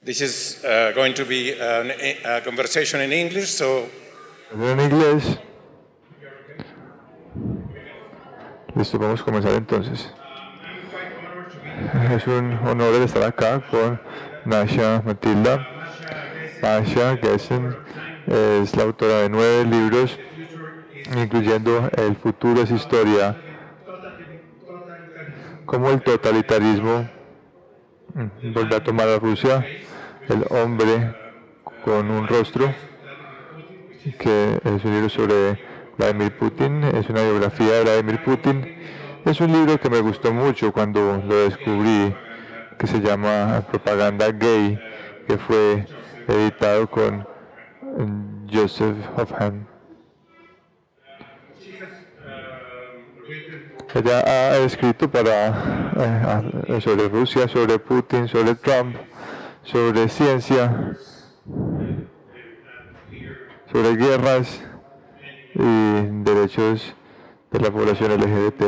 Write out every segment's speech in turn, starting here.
This is going to be a conversation in English, so En inglés. Listo, vamos a comenzar entonces. Es un honor el estar acá con Nasha Matilda. Nasha Gessen es la autora de 9 libros, incluyendo El futuro es historia, cómo el totalitarismo volvió a tomar a Rusia, El hombre con un rostro, que es un libro sobre Vladimir Putin, es una biografía de Vladimir Putin. Es un libro que me gustó mucho cuando lo descubrí, que se llama Propaganda Gay, que fue editado con Joseph Hoffman. Ella ha escrito sobre Rusia, sobre Putin, sobre Trump, sobre ciencia, sobre guerras y derechos de la población LGBT.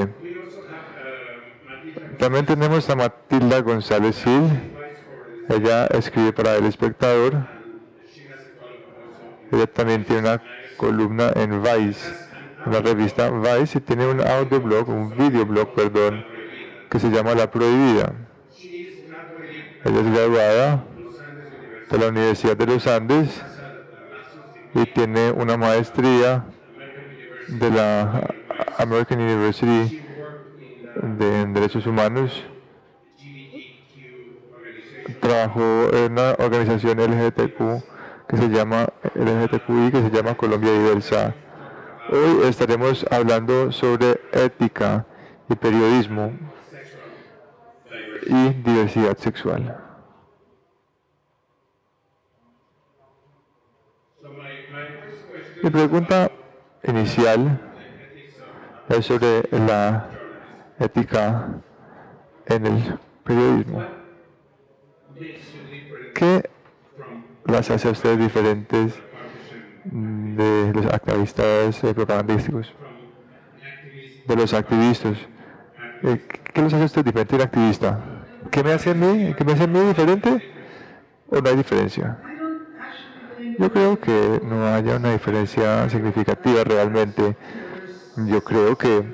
También tenemos a Matilda González Gil. Ella escribe para El Espectador. Ella también tiene una columna en Vice, una revista Vice, y tiene un videoblog, que se llama La Prohibida. Ella es graduada de la Universidad de los Andes y tiene una maestría de la American University en Derechos Humanos. Trabajó en una organización LGBTQI que se llama Colombia Diversa. Hoy estaremos hablando sobre ética y periodismo y diversidad sexual. Mi pregunta inicial es sobre la ética en el periodismo. ¿Qué las hace a ustedes diferentes de los activistas propagandísticos? De los activistas. ¿Qué los hace a ustedes diferentes de un activista? ¿Qué me hace a mí diferente? ¿O no hay diferencia? Yo creo que no haya una diferencia significativa realmente. Yo creo que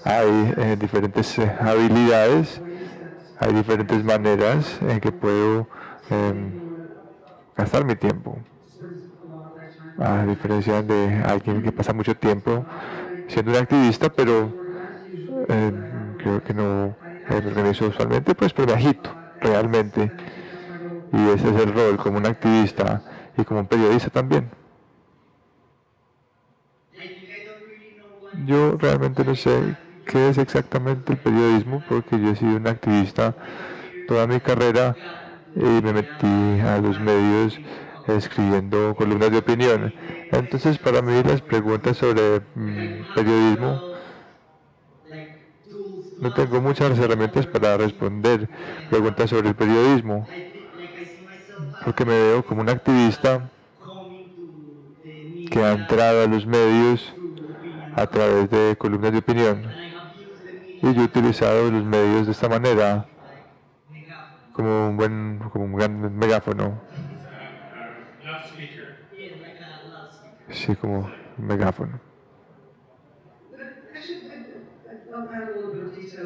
hay diferentes habilidades, hay diferentes maneras en que puedo gastar mi tiempo. A diferencia de alguien que pasa mucho tiempo siendo un activista, pero creo que no me organizo usualmente, pues me agito realmente. Y ese es el rol como un activista y como un periodista también. Yo realmente no sé qué es exactamente el periodismo, porque yo he sido un activista toda mi carrera y me metí a los medios escribiendo columnas de opinión. Entonces, para mí las preguntas sobre periodismo, no tengo muchas herramientas para responder preguntas sobre el periodismo, porque me veo como un activista que ha entrado a los medios a través de columnas de opinión. Y yo he utilizado los medios de esta manera, como un gran megáfono. Sí, como un megáfono.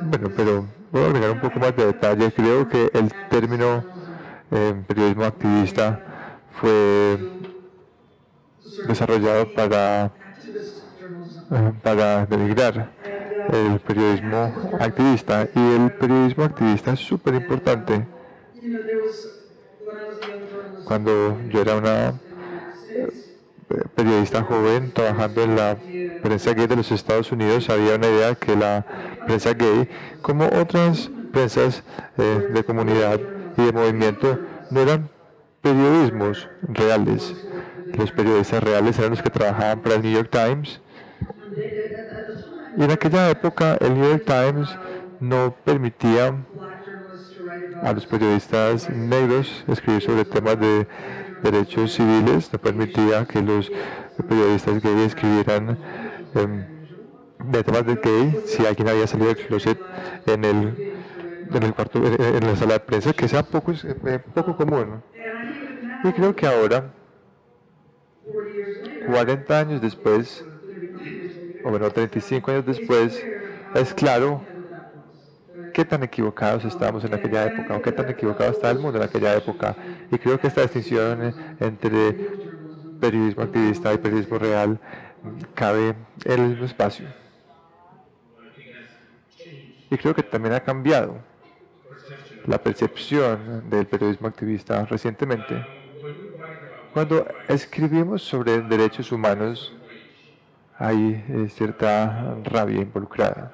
Bueno, pero voy a agregar un poco más de detalle. Creo que el término periodismo activista fue desarrollado para denigrar el periodismo activista, y el periodismo activista es súper importante. Cuando yo era una periodista joven trabajando en la prensa gay de los Estados Unidos, había una idea que la prensa gay, como otras prensas de comunidad y de movimiento, no eran periodismos reales. Los periodistas reales eran los que trabajaban para el New York Times. Y en aquella época el New York Times no permitía a los periodistas negros escribir sobre temas de derechos civiles, no permitía que los periodistas gays escribieran de temas de gay. Si alguien había salido del closet en el en el cuarto, en la sala de prensa, que sea poco común. Y creo que ahora, 40 años después, o bueno, 35 años después, es claro qué tan equivocados estábamos en aquella época, o qué tan equivocado estaba el mundo en aquella época. Y creo que esta distinción entre periodismo activista y periodismo real cabe en el mismo espacio. Y creo que también ha cambiado la percepción del periodismo activista recientemente. Cuando escribimos sobre derechos humanos, hay cierta rabia involucrada.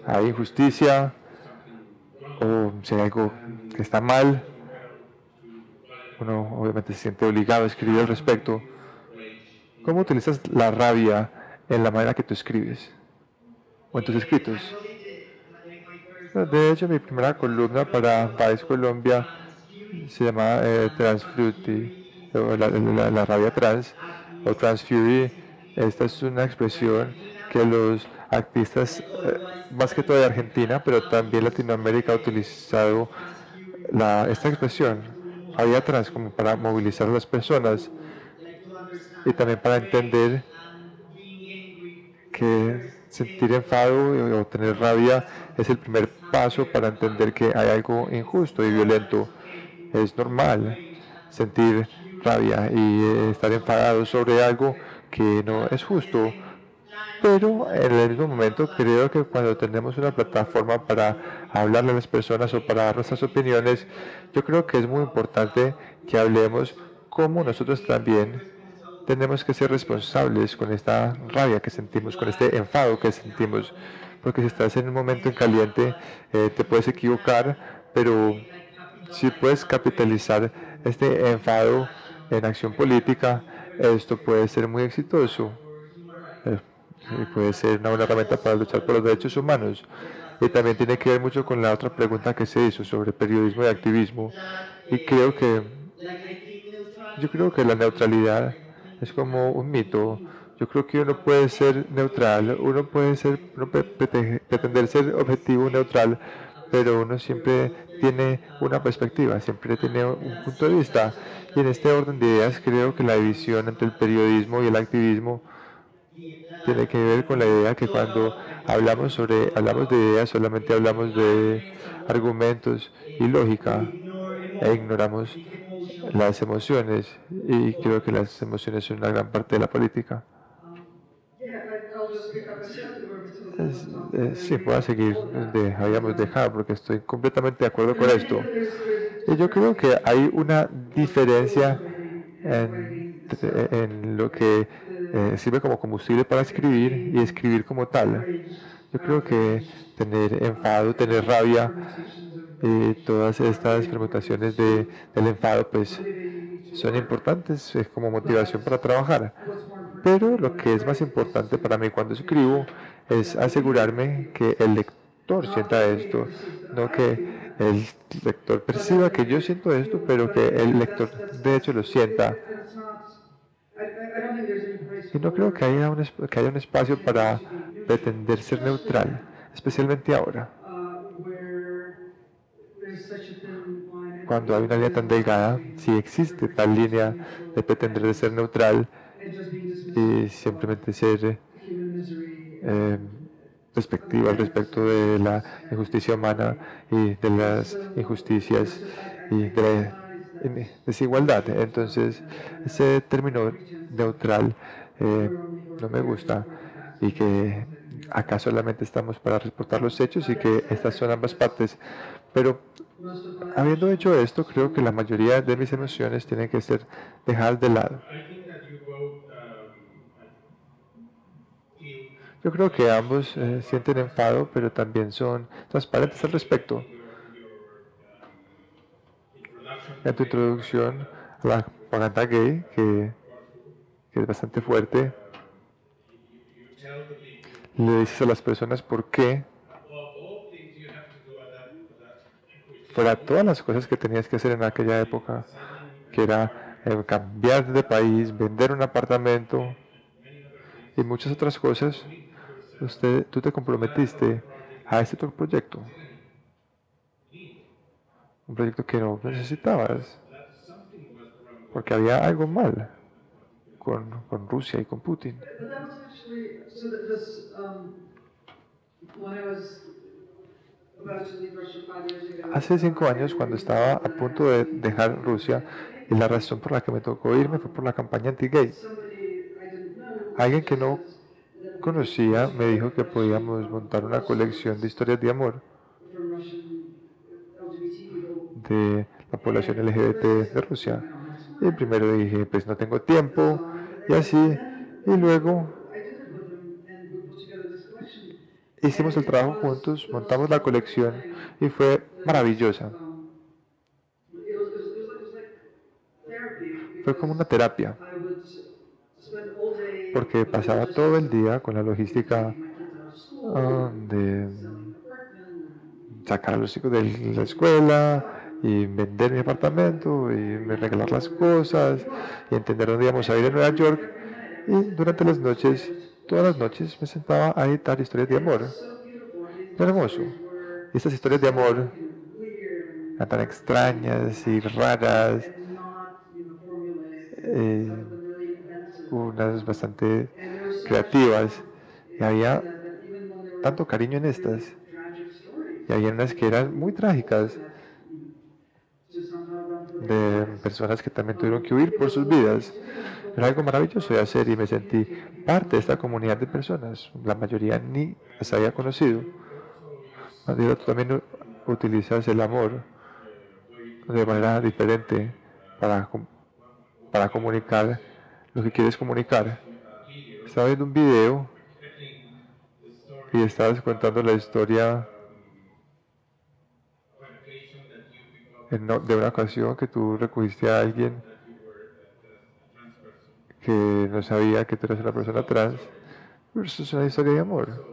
Hay injusticia, o si hay algo que está mal, uno obviamente se siente obligado a escribir al respecto. ¿Cómo utilizas la rabia en la manera que tú escribes o en tus escritos? De hecho, mi primera columna para País Colombia se llama Transfruity, o la rabia trans, o Transfury. Esta es una expresión que los activistas, más que todo de Argentina, pero también Latinoamérica, ha utilizado esta expresión, rabia trans, como para movilizar a las personas y también para entender que sentir enfado o tener rabia es el primer paso para entender que hay algo injusto y violento. Es normal sentir rabia y estar enfadado sobre algo que no es justo, pero en el mismo momento creo que cuando tenemos una plataforma para hablarle a las personas o para dar nuestras opiniones, yo creo que es muy importante que hablemos cómo nosotros también tenemos que ser responsables con esta rabia que sentimos, con este enfado que sentimos, porque si estás en un momento en caliente, te puedes equivocar, pero si puedes capitalizar este enfado en acción política, esto puede ser muy exitoso. Y puede ser una buena herramienta para luchar por los derechos humanos. Y también tiene que ver mucho con la otra pregunta que se hizo sobre periodismo y activismo. Y yo creo que la neutralidad es como un mito. Yo creo que uno puede ser neutral, uno puede pretender ser objetivo neutral, pero uno siempre tiene una perspectiva, siempre tiene un punto de vista. Y en este orden de ideas creo que la división entre el periodismo y el activismo tiene que ver con la idea que cuando hablamos de ideas, solamente hablamos de argumentos y lógica e ignoramos las emociones, y creo que las emociones son una gran parte de la política. Sí, voy a seguir donde habíamos dejado porque estoy completamente de acuerdo con esto. Y yo creo que hay una diferencia en lo que sirve como combustible para escribir y escribir como tal. Yo creo que tener enfado, tener rabia, todas estas permutaciones del enfado, pues son importantes como motivación para trabajar. Pero lo que es más importante para mí cuando escribo es asegurarme que el lector sienta esto, no que el lector perciba que yo siento esto, pero que el lector de hecho lo sienta. Y no creo que haya un espacio para pretender ser neutral, especialmente ahora, cuando hay una línea tan delgada. Si existe tal línea de pretender de ser neutral y simplemente ser perspectiva al respecto de la injusticia humana y de las injusticias y de la desigualdad. Entonces, ese término neutral no me gusta, y que acá solamente estamos para reportar los hechos y que estas son ambas partes. Pero habiendo hecho esto, creo que la mayoría de mis emociones tienen que ser dejadas de lado. Yo creo que ambos sienten enfado, pero también son transparentes al respecto. En tu introducción a la propaganda gay, que es bastante fuerte, le dices a las personas por qué, fuera todas las cosas que tenías que hacer en aquella época, que era cambiar de país, vender un apartamento y muchas otras cosas, tú te comprometiste a este otro proyecto, un proyecto que no necesitabas, porque había algo mal con Rusia y con Putin. But that was actually so that this when I was about to leave Russia 5 years ago. Hace 5 años, cuando estaba a punto de dejar Rusia, y la razón por la que me tocó irme fue por la campaña anti-gay. Somebody I didn't know Alguien que no says that conocía me dijo que podíamos montar una colección de historias de amor from Russian LGBT people. de la población LGBT de Rusia. Y primero dije, pues no tengo tiempo, y así, y luego I did it with them and we put together this collection. hicimos el trabajo juntos, montamos la colección y fue maravillosa. It was like therapy. Fue como una terapia, I would spend all day porque pasaba todo el día con la logística de sacar a los chicos de la escuela y vender mi apartamento y regalar las cosas y entender dónde íbamos a ir en Nueva York. Y durante las noches, todas las noches me sentaba a editar historias de amor. Era hermoso. Y estas historias de amor eran tan extrañas y raras, unas bastante creativas, y había tanto cariño en estas, y había unas que eran muy trágicas, de personas que también tuvieron que huir por sus vidas. Era algo maravilloso de hacer y me sentí parte de esta comunidad de personas. La mayoría ni las había conocido. María, tú también utilizas el amor de manera diferente para comunicar lo que quieres comunicar. Estaba viendo un video y estabas contando la historia de una ocasión que tú recogiste a alguien que no sabía que tú eras una persona trans. Pero eso es una historia de amor.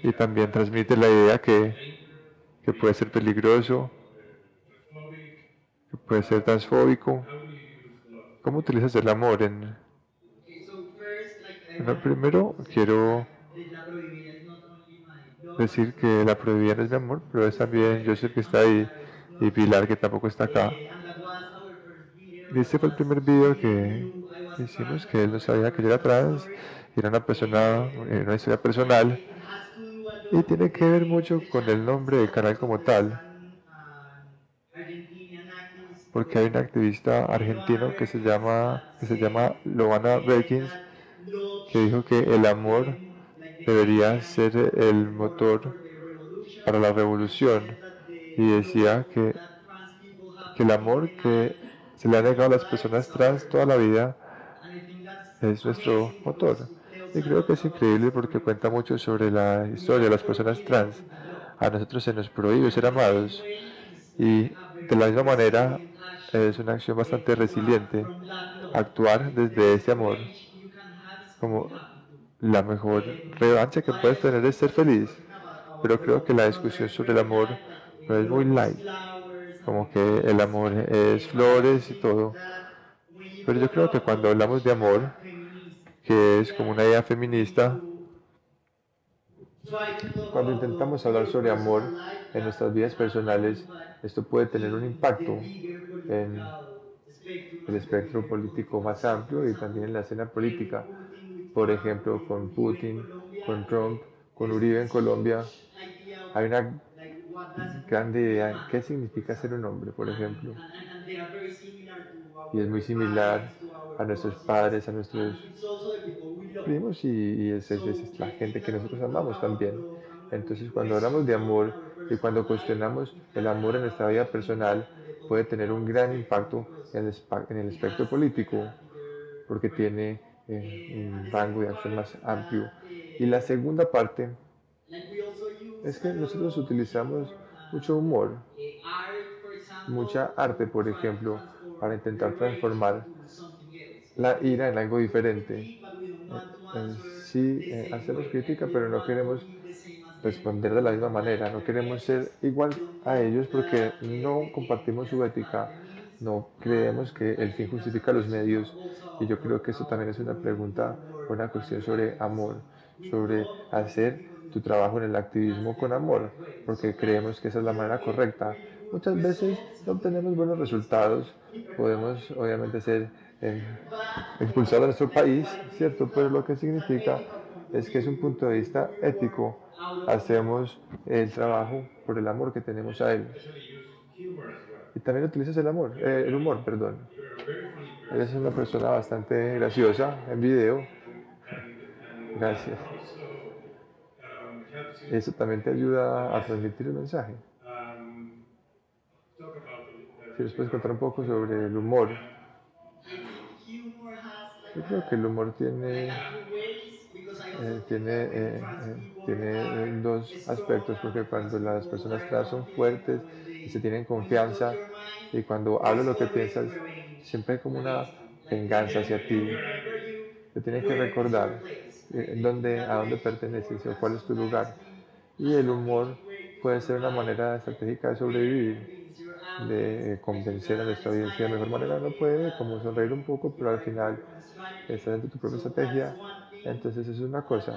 Y también transmite la idea que puede ser peligroso, que puede ser transfóbico. ¿Cómo utilizas el amor primero quiero decir que la prohibida no es mi amor, pero es también Joseph que está ahí y Pilar que tampoco está acá. Y este fue el primer video que hicimos, que él no sabía que yo era trans, era una historia personal, y tiene que ver mucho con el nombre del canal como tal, porque hay un activista argentino que se llama Loana Beckins, que dijo que el amor debería ser el motor para la revolución, y decía que el amor que se le ha negado a las personas trans toda la vida es nuestro motor. Y creo que es increíble porque cuenta mucho sobre la historia de las personas trans. A nosotros se nos prohíbe ser amados, y de la misma manera es una acción bastante resiliente actuar desde ese amor. Como la mejor revancha que puedes tener es ser feliz. Pero creo que la discusión sobre el amor no es muy light, como que el amor es flores y todo. Pero yo creo que cuando hablamos de amor, que es como una idea feminista, cuando intentamos hablar sobre amor en nuestras vidas personales, esto puede tener un impacto en el espectro político más amplio y también en la escena política. Por ejemplo, con Putin, con Trump, con Uribe en Colombia, hay una grande idea. ¿Qué significa ser un hombre, por ejemplo? Y es muy similar a nuestros padres, a nuestros primos, y es la gente que nosotros amamos también. Entonces, cuando hablamos de amor y cuando cuestionamos el amor en nuestra vida personal, puede tener un gran impacto en el espectro político, porque tiene un rango de acción más amplio. Y la segunda parte es que nosotros utilizamos mucho humor, mucha arte, por ejemplo, para intentar transformar la ira en algo diferente. Sí, hacemos crítica, pero no queremos responder de la misma manera, no queremos ser igual a ellos porque no compartimos su ética, no creemos que el fin justifica los medios, y yo creo que eso también es una pregunta, una cuestión sobre amor, sobre hacer tu trabajo en el activismo con amor, porque creemos que esa es la manera correcta. Muchas veces no obtenemos buenos resultados, podemos obviamente ser expulsados de nuestro país, ¿cierto? Pero lo que significa es que es un punto de vista ético. Hacemos el trabajo por el amor que tenemos a él. Y también utilizas el humor, perdón. Eres una persona bastante graciosa en video. Gracias. Eso también te ayuda a transmitir el mensaje. Si nos puedes contar un poco sobre el humor. Yo creo que el humor tiene dos aspectos, porque cuando las personas trans son fuertes y se tienen confianza, y cuando hablas lo que piensas, siempre hay como una venganza hacia ti. Te tienen que recordar a dónde perteneces o cuál es tu lugar. Y el humor puede ser una manera estratégica de sobrevivir, de convencer a nuestra audiencia de mejor manera. No puede como sonreír un poco, pero al final estás dentro de tu propia estrategia. Entonces eso es una cosa.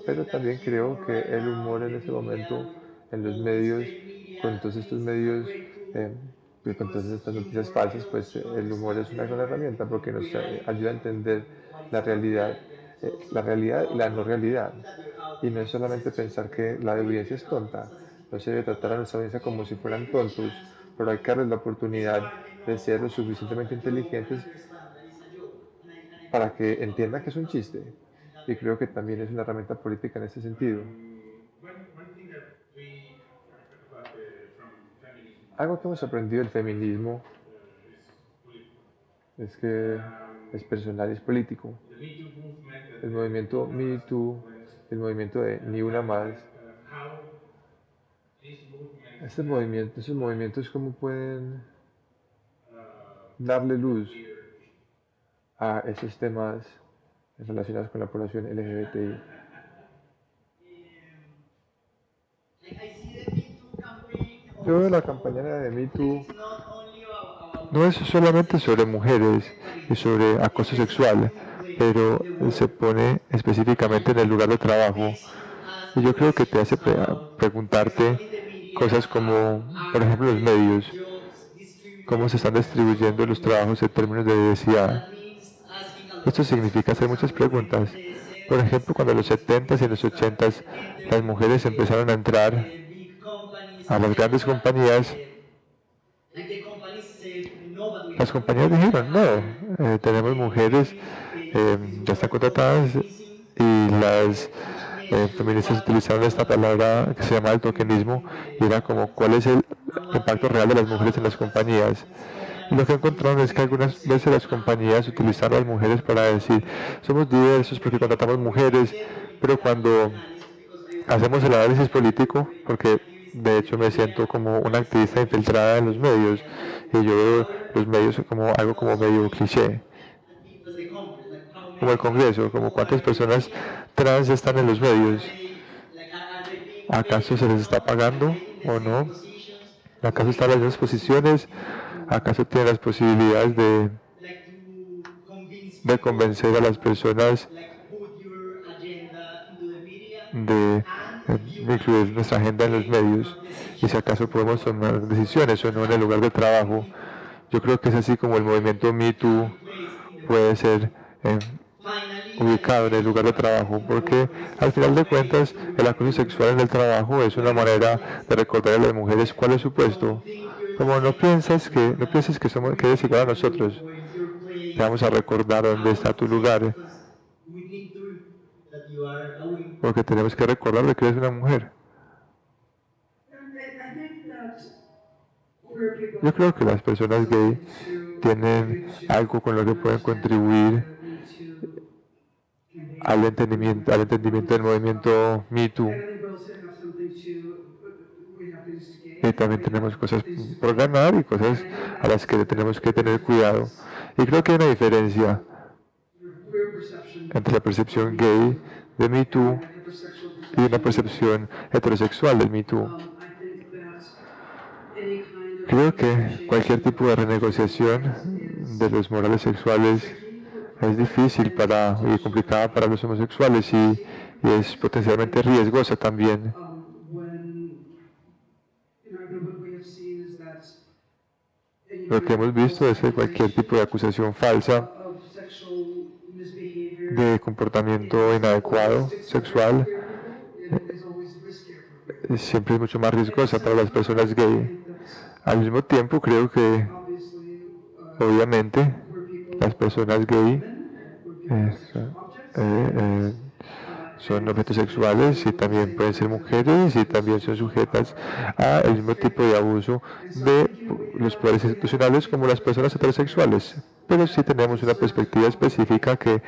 Pero también creo que el humor en ese momento, en los medios, con todos estos medios, con todas estas noticias falsas, pues el humor es una gran herramienta porque nos ayuda a entender la realidad y la no realidad. Y no es solamente pensar que la audiencia es tonta, no se debe tratar a nuestra audiencia como si fueran tontos, pero hay que darles la oportunidad de ser lo suficientemente inteligentes para que entiendan que es un chiste. Y creo que también es una herramienta política en ese sentido. Algo que hemos aprendido del feminismo es que es personal y es político. El movimiento Me Too, el movimiento de Ni Una Más, esos movimientos, ¿cómo pueden darle luz a esos temas relacionados con la población LGBTI? Yo veo la campaña de Me Too no es solamente sobre mujeres y sobre acoso sexual, pero se pone específicamente en el lugar de trabajo. Y yo creo que te hace preguntarte cosas como, por ejemplo, los medios, cómo se están distribuyendo los trabajos en términos de diversidad. Esto significa hacer muchas preguntas. Por ejemplo, cuando en los 70s y en los 80s las mujeres empezaron a entrar a las grandes compañías, las compañías dijeron, no, tenemos mujeres, ya están contratadas, y las feministas utilizaron esta palabra que se llama el tokenismo, y era como cuál es el impacto real de las mujeres en las compañías. Y lo que encontraron es que algunas veces las compañías utilizaron a las mujeres para decir, somos diversos porque contratamos mujeres, pero cuando hacemos el análisis político, porque de hecho me siento como una activista infiltrada en los medios, y yo veo los medios como algo como medio cliché, como el Congreso, como cuántas personas trans están en los medios. ¿Acaso se les está pagando o no? ¿Acaso están en las mismas posiciones? ¿Acaso tienen las posibilidades de convencer a las personas de incluir nuestra agenda en los medios? Y si acaso podemos tomar decisiones o no en el lugar de trabajo. Yo creo que es así como el movimiento Me Too puede ser ubicado en el lugar de trabajo, porque al final de cuentas el acoso sexual en el trabajo es una manera de recordar a las mujeres cuál es su puesto. Como no pienses que eres igual a nosotros, te vamos a recordar dónde está tu lugar, porque tenemos que recordar de que eres una mujer. Yo creo que las personas gay tienen algo con lo que pueden contribuir al entendimiento del movimiento Me Too. Y también tenemos cosas por ganar y cosas a las que tenemos que tener cuidado. Y creo que hay una diferencia entre la percepción gay de Me Too y una percepción heterosexual del Me Too. Creo que cualquier tipo de renegociación de los morales sexuales es difícil y complicada para los homosexuales y es potencialmente riesgosa también. Lo que hemos visto es que cualquier tipo de acusación falsa de comportamiento inadecuado sexual siempre es mucho más riesgosa para las personas gay. Al mismo tiempo, creo que obviamente las personas gay eh, eh, son objetos sexuales y también pueden ser mujeres y también son sujetas al mismo tipo de abuso de los poderes institucionales como las personas heterosexuales. Pero sí tenemos una perspectiva específica que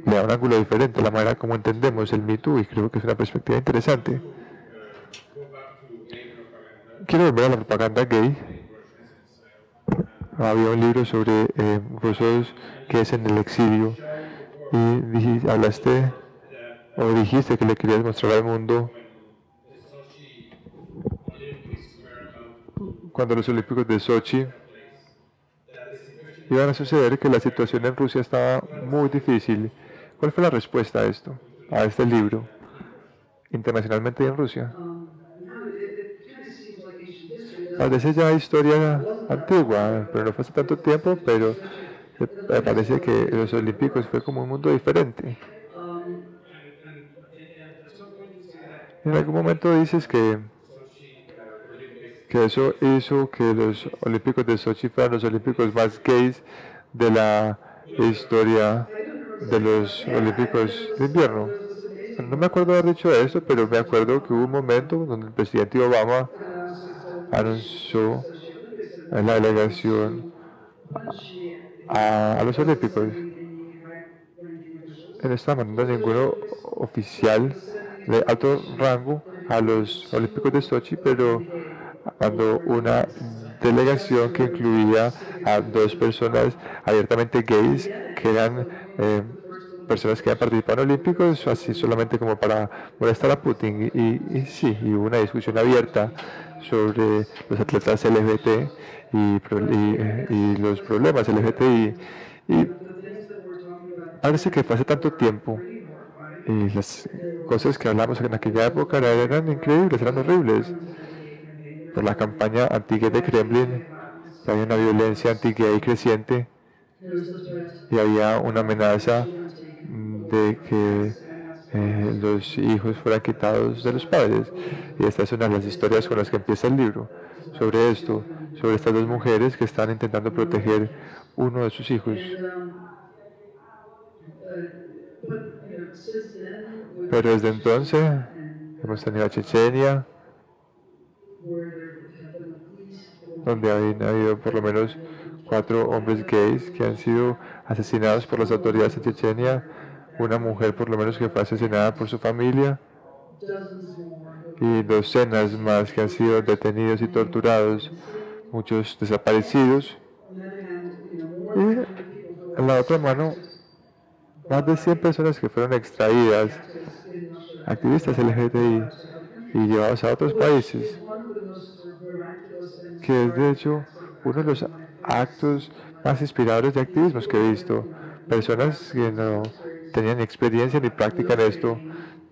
le da un ángulo diferente a la manera como entendemos el Me Too y creo que es una perspectiva interesante. Quiero volver a la propaganda gay. Había un libro sobre rusos que es en el exilio y hablaste o dijiste que le querías mostrar al mundo cuando los Olímpicos de Sochi iban a suceder que la situación en Rusia estaba muy difícil. ¿Cuál fue la respuesta a esto, a este libro, internacionalmente y en Rusia? Parece ya historia antigua, pero no fue hace tanto tiempo, pero me parece que los Olímpicos fue como un mundo diferente. En algún momento dices que eso hizo que los Olímpicos de Sochi fueran los Olímpicos más gays de la historia de los Olímpicos de invierno. No me acuerdo haber dicho eso, pero me acuerdo que hubo un momento donde el presidente Obama anunció en la delegación a los Olímpicos. Él no estaba mandando a ninguno oficial de alto rango a los Olímpicos de Sochi, pero mandó una delegación que incluía a dos personas abiertamente gays, que eran personas que habían participado en Olímpicos, así solamente como para molestar a Putin. Y sí, y hubo una discusión abierta sobre los atletas LGBT y los problemas LGBTI. Y parece que fue hace tanto tiempo y las cosas que hablamos en aquella época eran increíbles, eran horribles. Por la campaña anti-gay de Kremlin, había una violencia anti-gay creciente y había una amenaza de que los hijos fueran quitados de los padres. Y esta es una de las historias con las que empieza el libro, sobre esto, sobre estas dos mujeres que están intentando proteger uno de sus hijos. Pero desde entonces hemos tenido a Chechenia, donde han habido por lo menos 4 hombres gays que han sido asesinados por las autoridades en Chechenia, una mujer por lo menos que fue asesinada por su familia y docenas más que han sido detenidos y torturados, muchos desaparecidos. Y en la otra mano, más de 100 personas que fueron extraídas, activistas LGBTI, y llevados a otros países, que es de hecho uno de los actos más inspiradores de activismo que he visto. Personas que no tenían ni experiencia ni práctica en esto,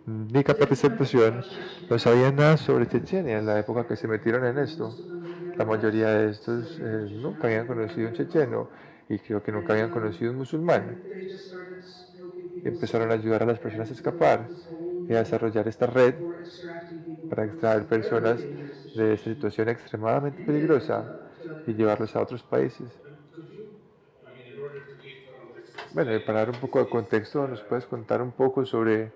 ni capacitación, no sabían nada sobre Chechenia en la época que se metieron en esto. La mayoría de estos nunca habían conocido un checheno y creo que nunca habían conocido un musulmán. Y empezaron a ayudar a las personas a escapar y a desarrollar esta red para extraer personas de esta situación extremadamente peligrosa y llevarlos a otros países. Bueno, y para dar un poco de contexto, ¿nos puedes contar un poco sobre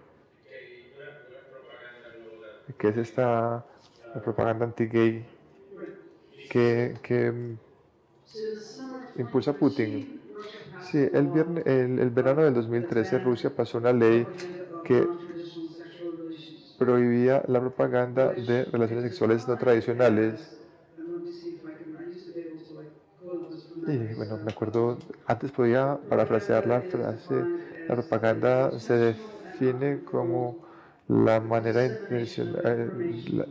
qué es esta propaganda anti-gay que impulsa Putin? Sí, el verano del 2013 Rusia pasó una ley que prohibía la propaganda de relaciones sexuales no tradicionales. Y bueno, me acuerdo, antes podía parafrasear la frase, la propaganda se define como la manera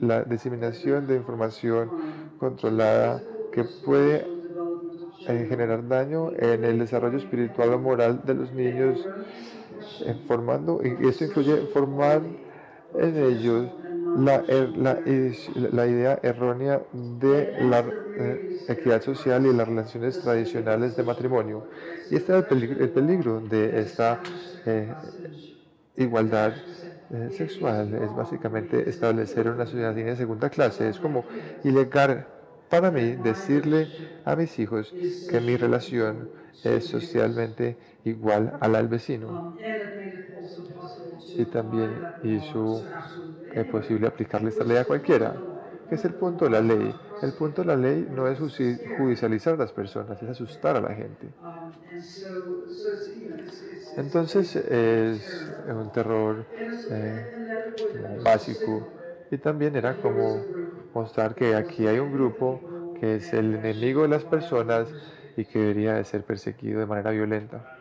la diseminación de información controlada que puede generar daño en el desarrollo espiritual o moral de los niños, formando, y eso incluye formar en ellos la idea errónea de la equidad social y las relaciones tradicionales de matrimonio. Y este es el peligro de esta igualdad sexual. Es básicamente establecer una ciudadanía de segunda clase. Es como ilegal para mí decirle a mis hijos que mi relación es socialmente igual a la del vecino. Y también hizo posible aplicarle esta ley a cualquiera. ¿Qué es el punto de la ley? El punto de la ley no es judicializar a las personas, es asustar a la gente. Entonces es un terror básico, y también era como mostrar que aquí hay un grupo que es el enemigo de las personas y que debería de ser perseguido de manera violenta.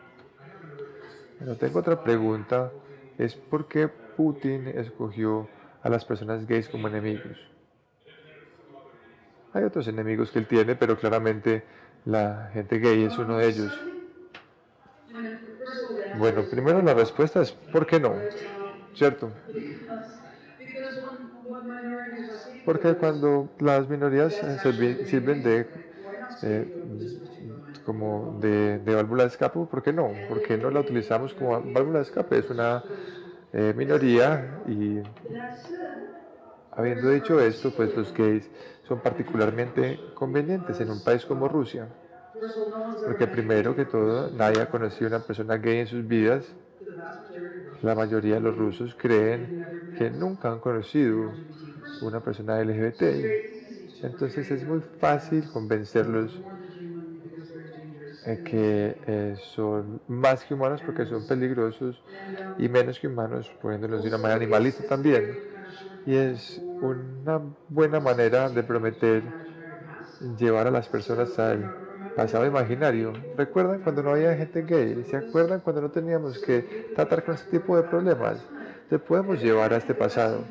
Pero tengo otra pregunta, es ¿por qué Putin escogió a las personas gays como enemigos? Hay otros enemigos que él tiene, pero claramente la gente gay es uno de ellos. Bueno, primero la respuesta es ¿por qué no? ¿Cierto? Porque cuando las minorías sirven de como de válvula de escape, ¿por qué no? ¿Por qué no la utilizamos como válvula de escape? Es una minoría, y habiendo dicho esto, pues los gays son particularmente convenientes en un país como Rusia, porque primero que todo nadie ha conocido a una persona gay en sus vidas. La mayoría de los rusos creen que nunca han conocido una persona LGBT. Entonces es muy fácil convencerlos que son más que humanos porque son peligrosos, y menos que humanos, poniéndolos de una manera animalista también. Y es una buena manera de prometer llevar a las personas al pasado imaginario. ¿Recuerdan cuando no había gente gay? ¿Se acuerdan cuando no teníamos que tratar con este tipo de problemas? Te podemos llevar a este pasado.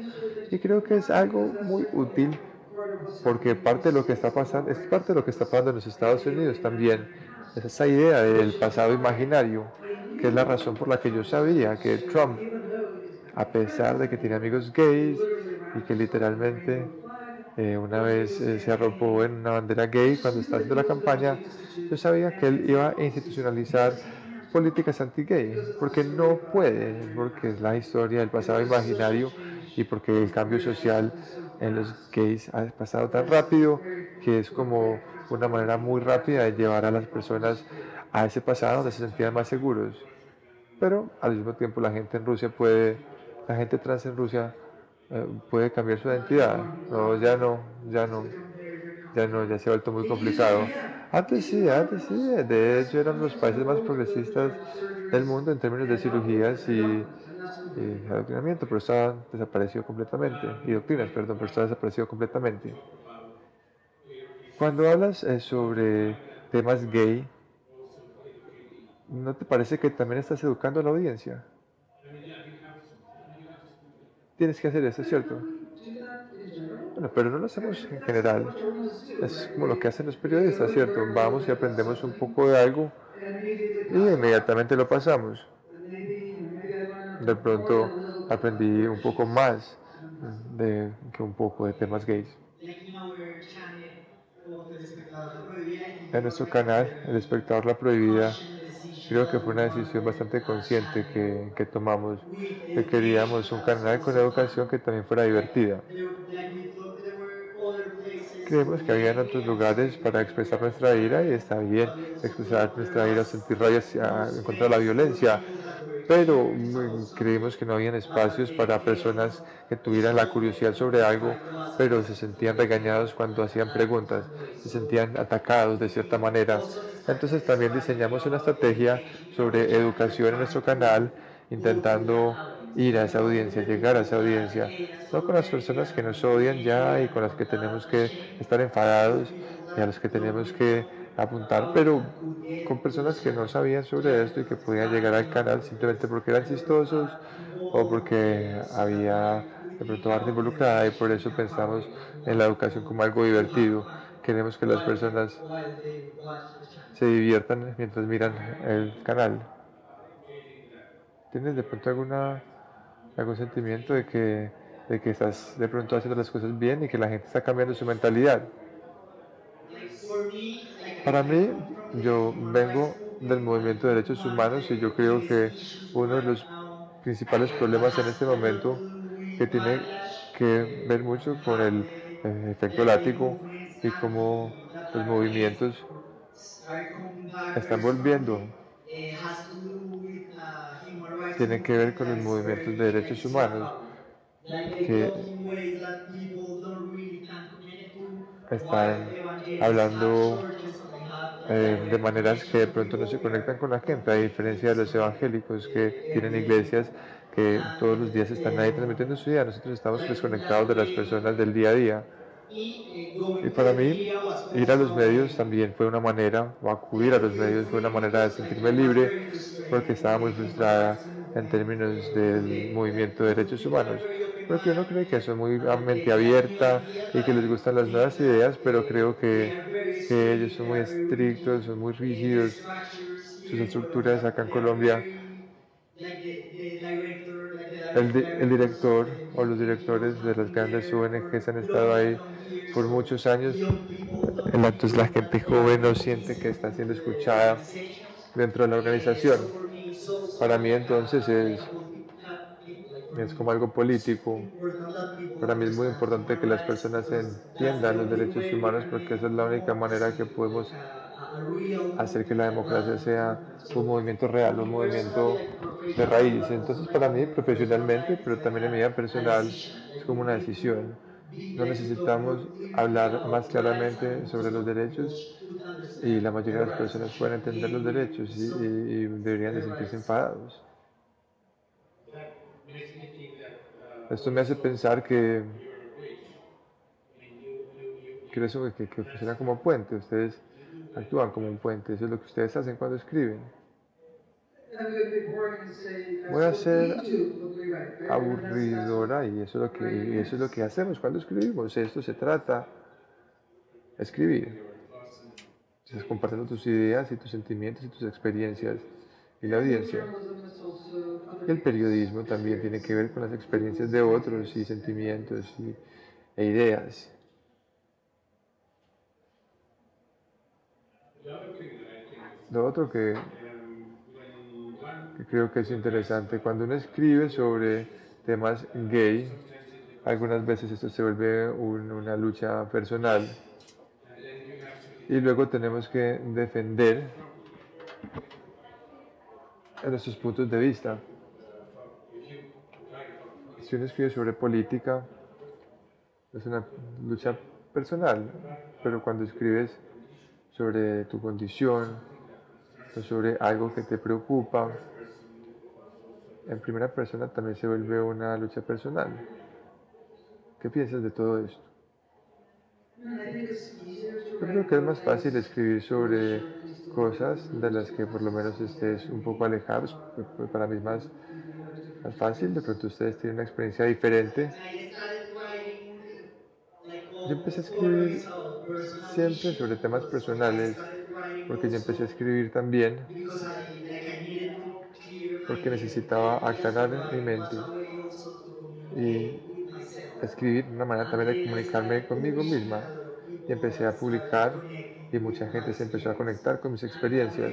Y creo que es algo muy útil, porque parte de lo que está pasando, es parte de lo que está pasando en los Estados Unidos también. Es esa idea del pasado imaginario, que es la razón por la que yo sabía que Trump, a pesar de que tiene amigos gays y que literalmente una vez se arropó en una bandera gay cuando estaba haciendo la campaña, yo sabía que él iba a institucionalizar políticas anti-gay, porque no puede, porque es la historia del pasado imaginario, y porque el cambio social en los gays ha pasado tan rápido que es como una manera muy rápida de llevar a las personas a ese pasado donde se sentían más seguros. Pero al mismo tiempo la gente en Rusia la gente trans en Rusia puede cambiar su identidad. No, ya se ha vuelto muy complicado. Antes sí, de hecho eran los países más progresistas del mundo en términos de cirugías y adoctrinamiento, pero está desaparecido completamente, y doctrinas, perdón, pero está desaparecido completamente. Cuando hablas sobre temas gay, ¿no te parece que también estás educando a la audiencia? Tienes que hacer eso, ¿cierto? Bueno, pero no lo hacemos en general. Es como lo que hacen los periodistas, ¿cierto? Vamos y aprendemos un poco de algo y inmediatamente lo pasamos. De pronto aprendí un poco más que un poco de temas gays. En nuestro canal, El Espectador La Prohibida, creo que fue una decisión bastante consciente que tomamos, que queríamos un canal con educación que también fuera divertida. Creemos que había otros lugares para expresar nuestra ira, y está bien expresar nuestra ira, sentir rabia en contra de la violencia, pero creímos que no habían espacios para personas que tuvieran la curiosidad sobre algo, pero se sentían regañados cuando hacían preguntas, se sentían atacados de cierta manera. Entonces también diseñamos una estrategia sobre educación en nuestro canal, intentando ir a esa audiencia, llegar a esa audiencia, no con las personas que nos odian ya y con las que tenemos que estar enfadados, y a los que tenemos que apuntar, pero con personas que no sabían sobre esto y que podían llegar al canal simplemente porque eran chistosos o porque había de pronto arte involucrada y por eso pensamos en la educación como algo divertido. Queremos que las personas se diviertan mientras miran el canal. ¿Tienes de pronto algún sentimiento de que estás de pronto haciendo las cosas bien y que la gente está cambiando su mentalidad? Para mí, yo vengo del movimiento de derechos humanos y yo creo que uno de los principales problemas en este momento que tiene que ver mucho con el efecto látigo y cómo los movimientos están volviendo, tiene que ver con los movimientos de derechos humanos que están hablando de maneras que de pronto no se conectan con la gente, a diferencia de los evangélicos que tienen iglesias que todos los días están ahí transmitiendo su vida. Nosotros estamos desconectados de las personas del día a día. Y para mí, ir a los medios también fue una manera, o acudir a los medios fue una manera de sentirme libre, porque estaba muy frustrada en términos del movimiento de derechos humanos. Porque uno cree que son muy a mente abierta y que les gustan las nuevas ideas, pero creo que ellos son muy estrictos, son muy rígidos, sus estructuras acá en Colombia. El director o los directores de las grandes ONGs han estado ahí por muchos años. Entonces la gente joven no siente que está siendo escuchada dentro de la organización. Para mí entonces es como algo político. Para mí es muy importante que las personas entiendan los derechos humanos porque esa es la única manera que podemos hacer que la democracia sea un movimiento real, un movimiento de raíz. Entonces para mí profesionalmente, pero también en mi vida personal, es como una decisión. No necesitamos hablar más claramente sobre los derechos y la mayoría de las personas pueden entender los derechos y deberían de sentirse enfadados. Esto me hace pensar que eso que funciona como puente. Ustedes actúan como un puente. Eso es lo que ustedes hacen cuando escriben. Voy a ser aburridora y eso es lo que hacemos cuando escribimos. Esto se trata de escribir. Estás compartiendo tus ideas y tus sentimientos y tus experiencias y la audiencia. Y el periodismo también tiene que ver con las experiencias de otros y sentimientos e ideas. Lo otro que creo que es interesante, cuando uno escribe sobre temas gay, algunas veces esto se vuelve una lucha personal y luego tenemos que defender nuestros puntos de vista. Si uno escribe sobre política, es una lucha personal, pero cuando escribes sobre tu condición o sobre algo que te preocupa, en primera persona también se vuelve una lucha personal. ¿Qué piensas de todo esto? Yo creo que es más fácil escribir sobre cosas de las que por lo menos estés un poco alejados. Para mí es más fácil, de pronto ustedes tienen una experiencia diferente. Yo empecé a escribir siempre sobre temas personales, porque yo empecé a escribir también porque necesitaba aclarar mi mente y escribir una manera también de comunicarme conmigo misma. Y empecé a publicar y mucha gente se empezó a conectar con mis experiencias.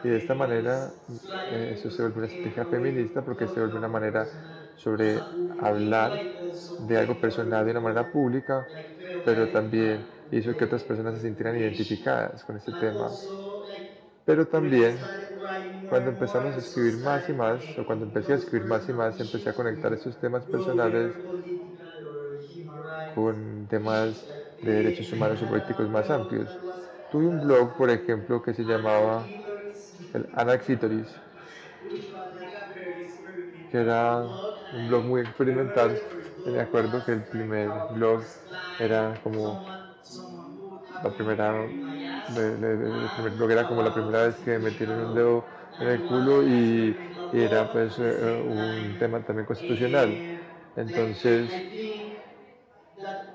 Y de esta manera eso se vuelve una estrategia feminista porque se vuelve una manera sobre hablar de algo personal de una manera pública, pero también hizo que otras personas se sintieran identificadas con este tema. Pero también cuando empezamos a escribir más y más, o cuando empecé a escribir más y más, empecé a conectar esos temas personales con temas de derechos humanos o políticos más amplios. Tuve un blog, por ejemplo, que se llamaba el Anaxitoris, que era un blog muy experimental. Y me acuerdo que el primer blog era como la primera el primer blog era como la primera vez que me metieron un dedo en el culo y era pues un tema también constitucional. Entonces,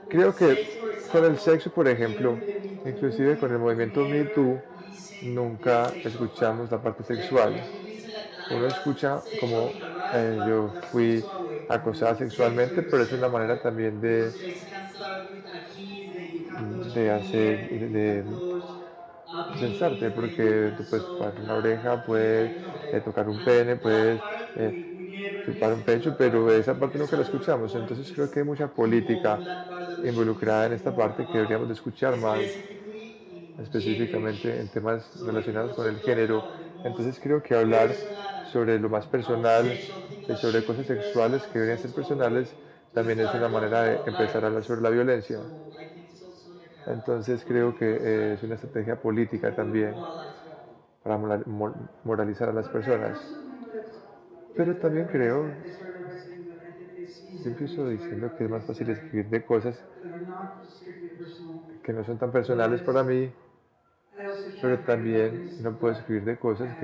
creo que con el sexo, por ejemplo, inclusive con el movimiento Me Too, nunca escuchamos la parte sexual. Uno escucha como yo fui acosada sexualmente, pero es una manera también de hacer, censarte, porque tú puedes tocar una oreja, puedes tocar un pene, puedes chupar un pecho, pero esa parte nunca la escuchamos. Entonces creo que hay mucha política involucrada en esta parte que deberíamos de escuchar más, específicamente en temas relacionados con el género. Entonces creo que hablar sobre lo más personal, sobre cosas sexuales que deberían ser personales, también es una manera de empezar a hablar sobre la violencia. Entonces creo que es una estrategia política también para moralizar a las personas. Pero también creo, yo empiezo diciendo que es más fácil escribir de cosas que no son tan personales para mí, pero también no puedo escribir de cosas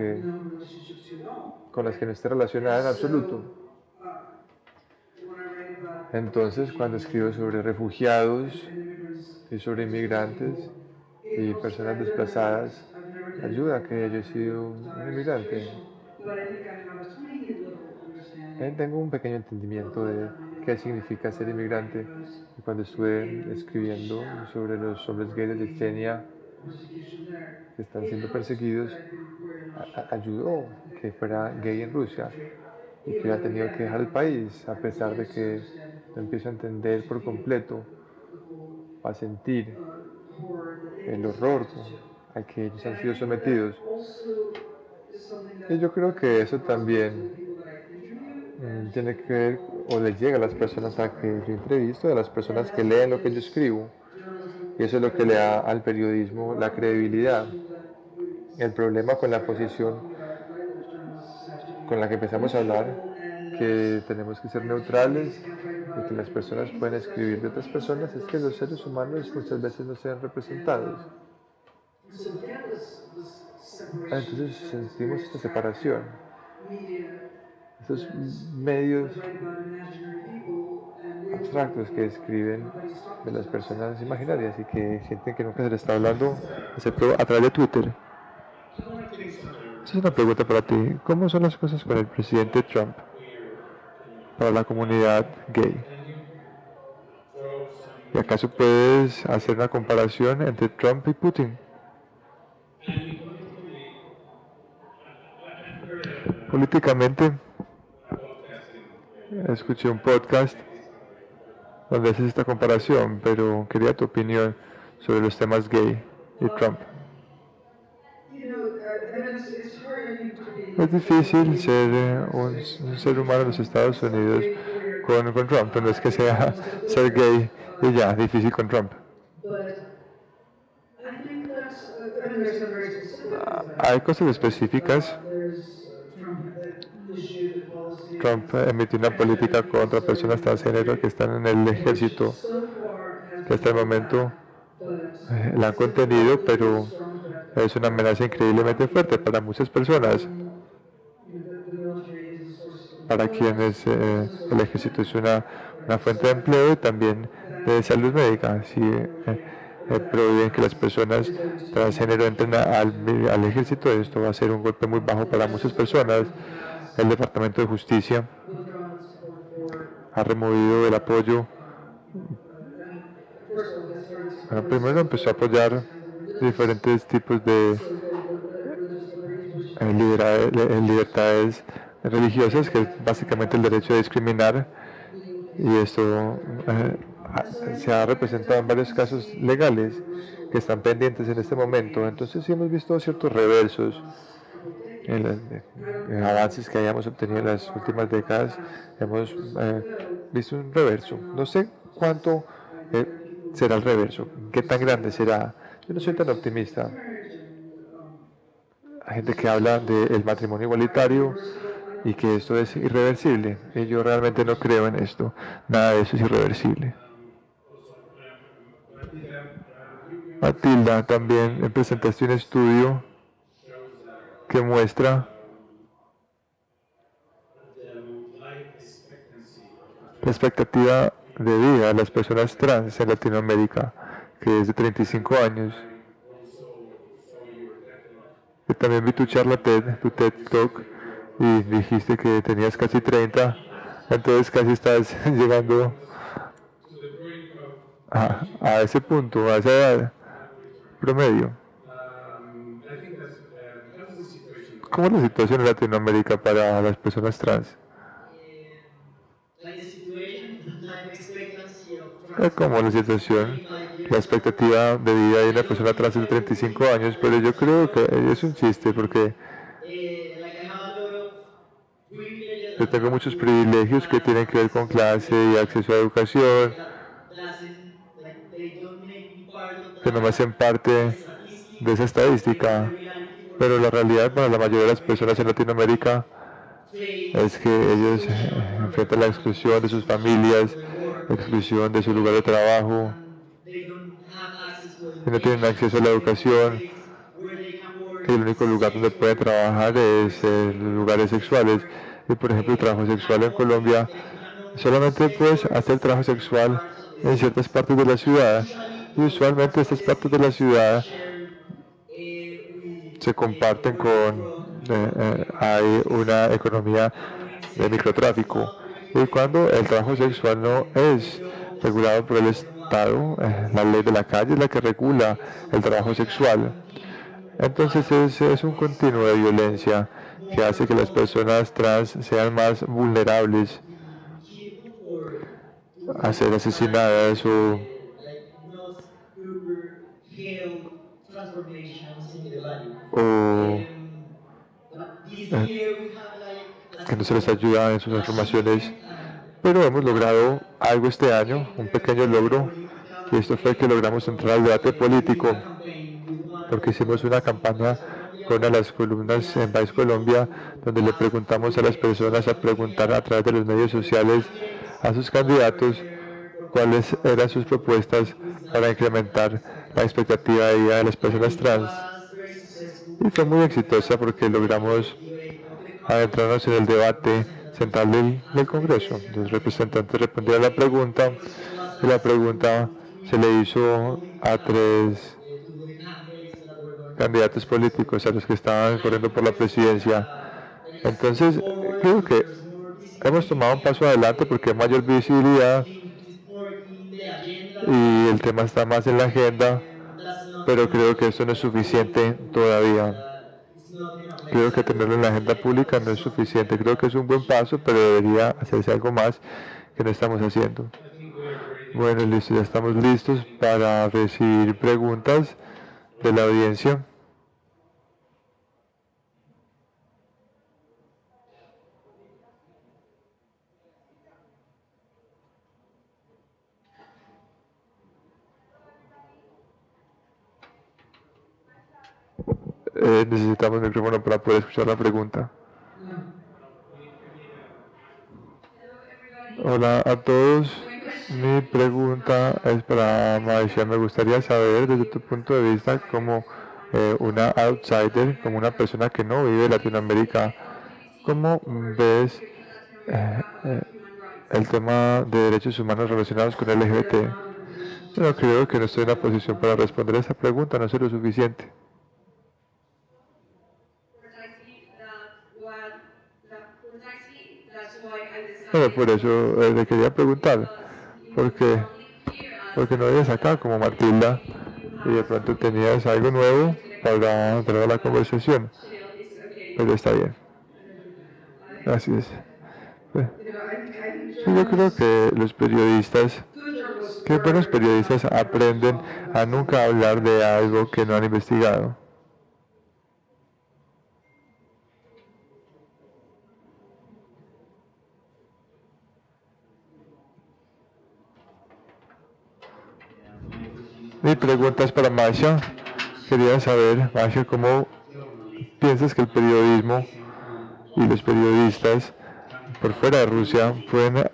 con las que no esté relacionada en absoluto. Entonces, cuando escribo sobre refugiados y sobre inmigrantes y personas desplazadas, ayuda a que yo he sido un inmigrante. Tengo un pequeño entendimiento de qué significa ser inmigrante. Y cuando estuve escribiendo sobre los hombres gays de Chechenia que están siendo perseguidos, ayudó que fuera gay en Rusia y que hubiera tenido que dejar el país, a pesar de que no empiezo a entender por completo, a sentir el horror al que ellos han sido sometidos. Y yo creo que eso también tiene que ver o les llega a las personas a que yo entrevisto, a las personas que leen lo que yo escribo. Y eso es lo que le da al periodismo la credibilidad. El problema con la posición con la que empezamos a hablar, que tenemos que ser neutrales y que las personas pueden escribir de otras personas, es que los seres humanos muchas veces no sean representados. Entonces sentimos esta separación. Estos medios abstractos que escriben de las personas imaginarias y que sienten que nunca se les está hablando, excepto a través de Twitter. Esa es una pregunta para ti. ¿Cómo son las cosas con el presidente Trump para la comunidad gay? ¿Y acaso puedes hacer una comparación entre Trump y Putin? Políticamente, escuché un podcast donde haces esta comparación, pero quería tu opinión sobre los temas gay y Trump. Es difícil ser un ser humano en los Estados Unidos con Trump, no es que sea ser gay y ya, difícil con Trump. Hay cosas específicas. Trump emitió una política contra personas transgénero que están en el ejército, que hasta el momento la han contenido, pero es una amenaza increíblemente fuerte para muchas personas, para quienes el ejército es una fuente de empleo y también de salud médica. Si prohíben que las personas transgénero entren al ejército, esto va a ser un golpe muy bajo para muchas personas. El Departamento de Justicia ha removido el apoyo. Bueno, primero empezó a apoyar diferentes tipos de libertades religiosas, que es básicamente el derecho a discriminar, y esto se ha representado en varios casos legales que están pendientes en este momento. Entonces sí hemos visto ciertos reversos en los avances que hayamos obtenido en las últimas décadas. Hemos visto un reverso. No sé cuánto será el reverso, qué tan grande será. Yo no soy tan optimista. Hay gente que habla del matrimonio igualitario y que esto es irreversible. Y yo realmente no creo en esto. Nada de eso es irreversible. Matilda, también presentaste un estudio que muestra la expectativa de vida de las personas trans en Latinoamérica, que es de 35 años. Yo también vi tu charla TED, tu TED Talk, y dijiste que tenías casi 30, entonces casi estás llegando a ese punto, a esa edad promedio. ¿Cómo es la situación en Latinoamérica para las personas trans? ¿Cómo la situación, la expectativa de vida de una persona trans de 35 años? Pero yo creo que es un chiste porque yo tengo muchos privilegios que tienen que ver con clase y acceso a educación, que no me hacen parte de esa estadística. Pero la realidad para la mayoría de las personas en Latinoamérica es que ellos enfrentan la exclusión de sus familias, la exclusión de su lugar de trabajo, que no tienen acceso a la educación, que el único lugar donde pueden trabajar es en los lugares sexuales. Y por ejemplo, el trabajo sexual en Colombia, solamente puedes hacer trabajo sexual en ciertas partes de la ciudad. Y usualmente estas partes de la ciudad se comparten hay una economía de microtráfico. Y cuando el trabajo sexual no es regulado por el Estado, la ley de la calle es la que regula el trabajo sexual. Entonces es un continuo de violencia que hace que las personas trans sean más vulnerables a ser asesinadas o que no se les ayuda en sus transformaciones. Pero hemos logrado algo este año, un pequeño logro, y esto fue que logramos entrar al debate político, porque hicimos una campaña con una de las columnas en País Colombia, donde le preguntamos a las personas a preguntar a través de los medios sociales a sus candidatos cuáles eran sus propuestas para incrementar la expectativa de vida de las personas trans. Y fue muy exitosa porque logramos adentrarnos en el debate central del Congreso. Los representantes respondieron a la pregunta y la pregunta se le hizo a 3 candidatos políticos, a los que estaban corriendo por la presidencia. Entonces, creo que hemos tomado un paso adelante porque hay mayor visibilidad y el tema está más en la agenda, pero creo que esto no es suficiente todavía. Creo que tenerlo en la agenda pública no es suficiente. Creo que es un buen paso, pero debería hacerse algo más que no estamos haciendo. Bueno, listo, ya estamos listos para recibir preguntas de la audiencia. Necesitamos micrófono para poder escuchar la pregunta. Hola a todos. Mi pregunta es para Maisha. Me gustaría saber desde tu punto de vista como una outsider, como una persona que no vive en Latinoamérica, ¿cómo ves el tema de derechos humanos relacionados con el LGBT? Yo creo que no estoy en la posición para responder esa pregunta, no sé lo suficiente. Pero por eso le quería preguntar, porque no vienes acá como Matilda y de pronto tenías algo nuevo para entrar a la conversación. Pero está bien. Gracias. Yo creo que los periodistas, que buenos periodistas aprenden a nunca hablar de algo que no han investigado. Mi pregunta es para Masha. Quería saber, Masha, ¿cómo piensas que el periodismo y los periodistas por fuera de Rusia pueden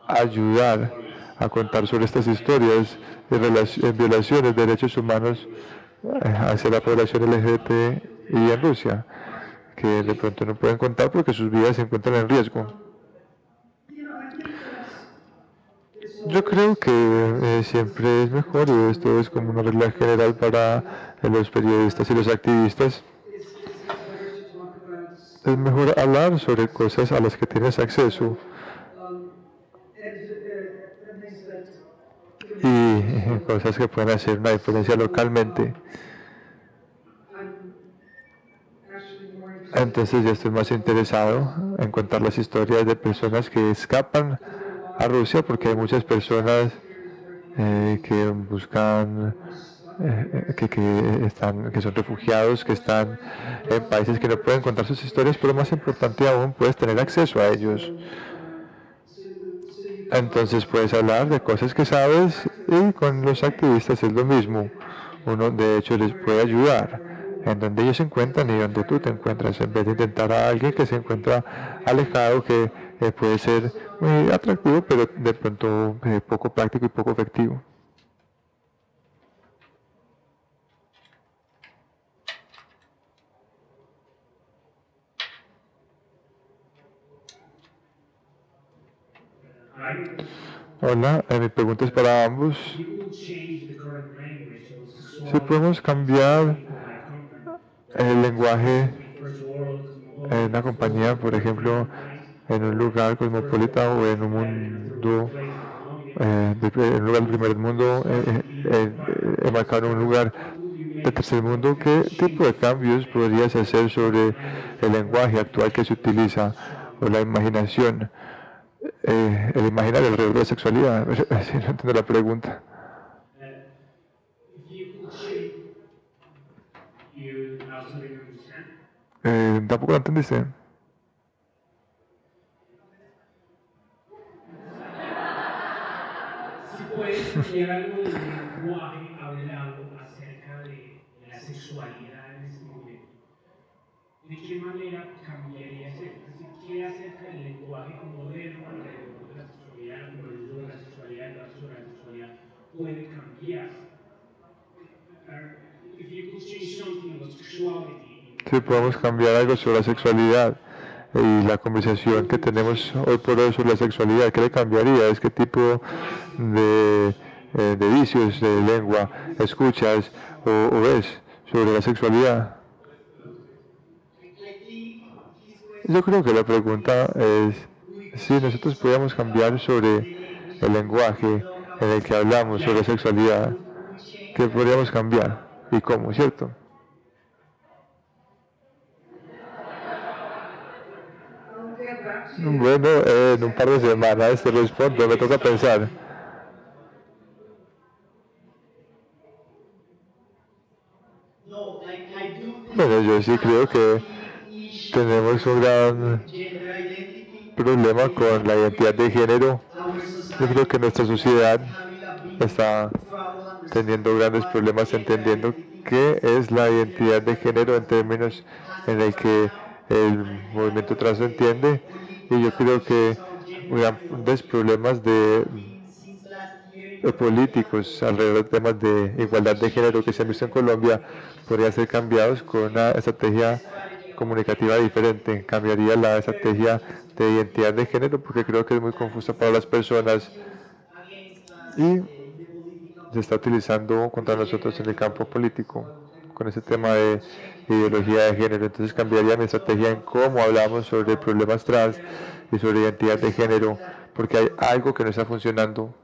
ayudar a contar sobre estas historias de violaciones de derechos humanos hacia la población LGBTI en Rusia, que de pronto no pueden contar porque sus vidas se encuentran en riesgo. Yo creo que siempre es mejor, y esto es como una regla general para los periodistas y los activistas, es mejor hablar sobre cosas a las que tienes acceso y cosas que pueden hacer una diferencia localmente. Entonces yo estoy más interesado en contar las historias de personas que escapan a Rusia, porque hay muchas personas que buscan, que son refugiados, que están en países que no pueden contar sus historias, pero más importante aún, puedes tener acceso a ellos. Entonces puedes hablar de cosas que sabes, y con los activistas es lo mismo. Uno de hecho les puede ayudar en donde ellos se encuentran y donde tú te encuentras, en vez de intentar a alguien que se encuentra alejado, que puede ser muy atractivo, pero de pronto poco práctico y poco efectivo. Hola, mi pregunta es para ambos. Si podemos cambiar el lenguaje en una compañía, por ejemplo, en un lugar cosmopolita o en un mundo, en un lugar del primer mundo, enmarcado en un lugar de tercer mundo, ¿qué tipo de cambios podrías hacer sobre el lenguaje actual que se utiliza o la imaginación? El imaginario alrededor de la sexualidad. Si no entiendo la pregunta. ¿Tampoco la entendiste? Si puedes cambiar algo del lenguaje hablado acerca de la sexualidad en este momento, ¿de qué manera cambiaría eso? Es decir, ¿qué acerca del lenguaje moderno alrededor de la sexualidad, por el uso de la sexualidad, el debate sobre la sexualidad, puede cambiar? If you could change something about sexuality. Si podemos cambiar algo sobre la sexualidad y la conversación que tenemos hoy por hoy sobre la sexualidad, ¿qué le cambiaría? ¿Es qué tipo de vicios de lengua escuchas o ves sobre la sexualidad? Yo creo que la pregunta es si nosotros pudiéramos cambiar sobre el lenguaje en el que hablamos sobre la sexualidad, ¿qué podríamos cambiar? ¿Y cómo, cierto? Bueno, en un par de semanas te respondo, me toca pensar. Bueno, yo sí creo que tenemos un gran problema con la identidad de género. Yo creo que nuestra sociedad está teniendo grandes problemas entendiendo qué es la identidad de género en términos en el que el movimiento trans entiende, y yo creo que grandes problemas de políticos alrededor de temas de igualdad de género que se han visto en Colombia podrían ser cambiados con una estrategia comunicativa diferente. Cambiaría la estrategia de identidad de género porque creo que es muy confusa para las personas y se está utilizando contra nosotros en el campo político con ese tema de ideología de género. Entonces cambiaría mi estrategia en cómo hablamos sobre problemas trans y sobre identidad de género, porque hay algo que no está funcionando.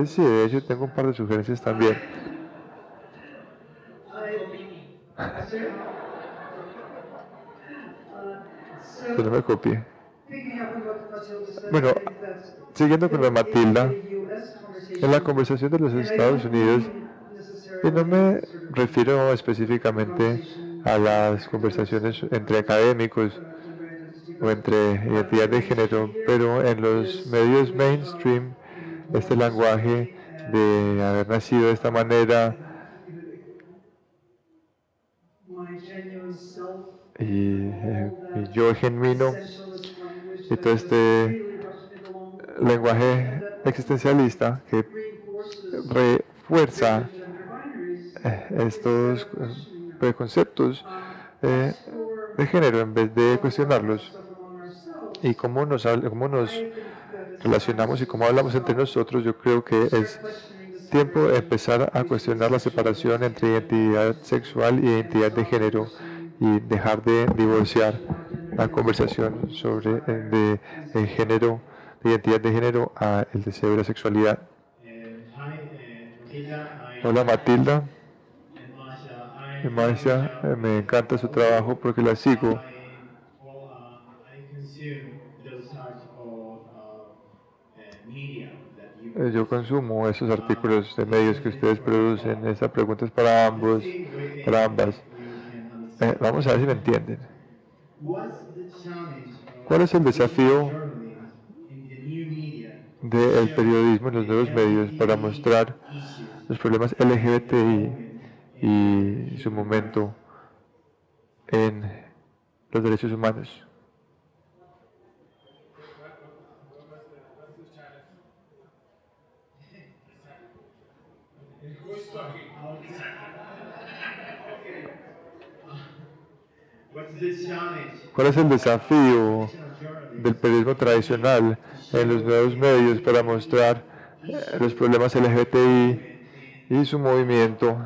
Sí, de hecho tengo un par de sugerencias también. Que no me copie. Bueno, siguiendo con la Matilda, en la conversación de los Estados Unidos, y no me refiero específicamente a las conversaciones entre académicos o entre identidad de género, pero en los medios mainstream, este lenguaje de haber nacido de esta manera y mi yo genuino y todo este lenguaje existencialista que reinforces refuerza gender binaries, estos preconceptos as for de género en vez de cuestionarlos. stuff among ourselves, Y cómo nos I think that it's relacionamos y cómo hablamos entre nosotros, yo creo que es questioning the tiempo de empezar a cuestionar la separación entre identidad sexual y identidad de género y dejar de divorciar la conversación sobre el género, de identidad de género a el deseo de la sexualidad. Hola Matilda y Marcia, me encanta su trabajo porque la sigo. Yo consumo esos artículos de medios que ustedes producen. Esta pregunta es para ambos, para ambas. Vamos a ver si me entienden. ¿Cuál es el desafío del periodismo en los nuevos medios para mostrar los problemas LGBTI y su momento en los derechos humanos? ¿Cuál es el desafío del periodismo tradicional en los nuevos medios para mostrar los problemas LGBTI y su movimiento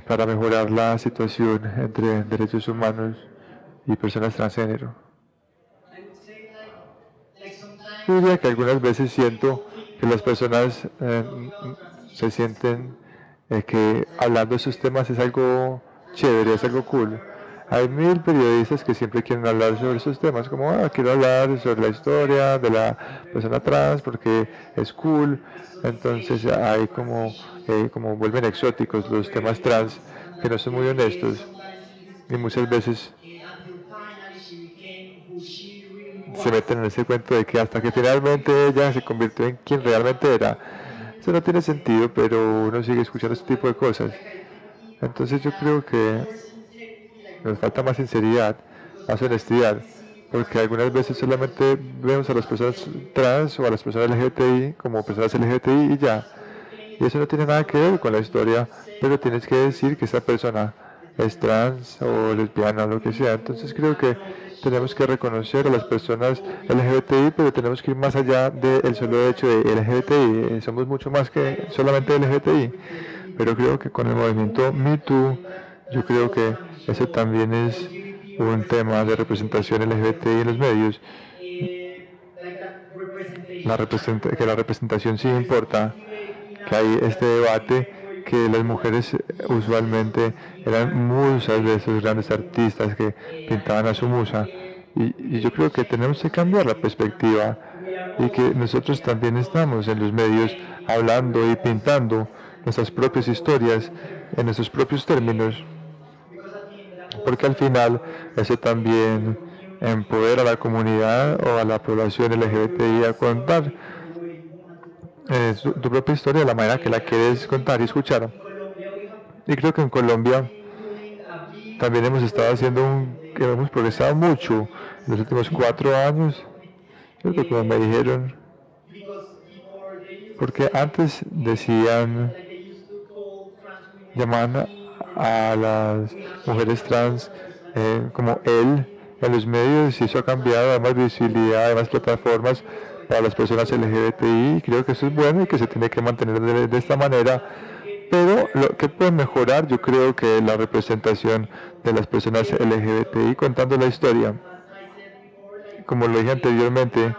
para mejorar la situación entre derechos humanos y personas transgénero? Yo diría que algunas veces siento que las personas se sienten que hablando de esos temas es algo chévere, es algo cool. Hay 1000 periodistas que siempre quieren hablar sobre esos temas, como quiero hablar sobre la historia de la persona trans porque es cool. Entonces hay como vuelven exóticos los temas trans que no son muy honestos y muchas veces se meten en ese cuento de que hasta que finalmente ella se convirtió en quien realmente era. Eso no tiene sentido, pero uno sigue escuchando este tipo de cosas. Entonces yo creo que nos falta más sinceridad, más honestidad, porque algunas veces solamente vemos a las personas trans o a las personas LGBTI como personas LGBTI y ya. Y eso no tiene nada que ver con la historia, pero tienes que decir que esa persona es trans o lesbiana o lo que sea. Entonces creo que tenemos que reconocer a las personas LGBTI, pero tenemos que ir más allá del solo hecho de LGBTI. Somos mucho más que solamente LGBTI. Pero creo que con el movimiento Me Too, yo creo que eso también es un tema de representación LGBTI en los medios. Que la representación sí importa, que hay este debate que las mujeres usualmente eran musas de esos grandes artistas que pintaban a su musa. Y yo creo que tenemos que cambiar la perspectiva y que nosotros también estamos en los medios hablando y pintando nuestras propias historias en nuestros propios términos, porque al final eso también empodera a la comunidad o a la población LGBTI a contar tu propia historia de la manera que la quieres contar y escuchar. Y creo que en Colombia también hemos progresado mucho en los últimos 4 años, creo que como me dijeron, porque antes llamaban a las mujeres trans como él en los medios, y eso ha cambiado, hay más visibilidad, hay más plataformas para las personas LGBTI, y creo que eso es bueno y que se tiene que mantener de esta manera. Pero lo que puede mejorar, yo creo que la representación de las personas LGBTI contando la historia. Como lo dije anteriormente,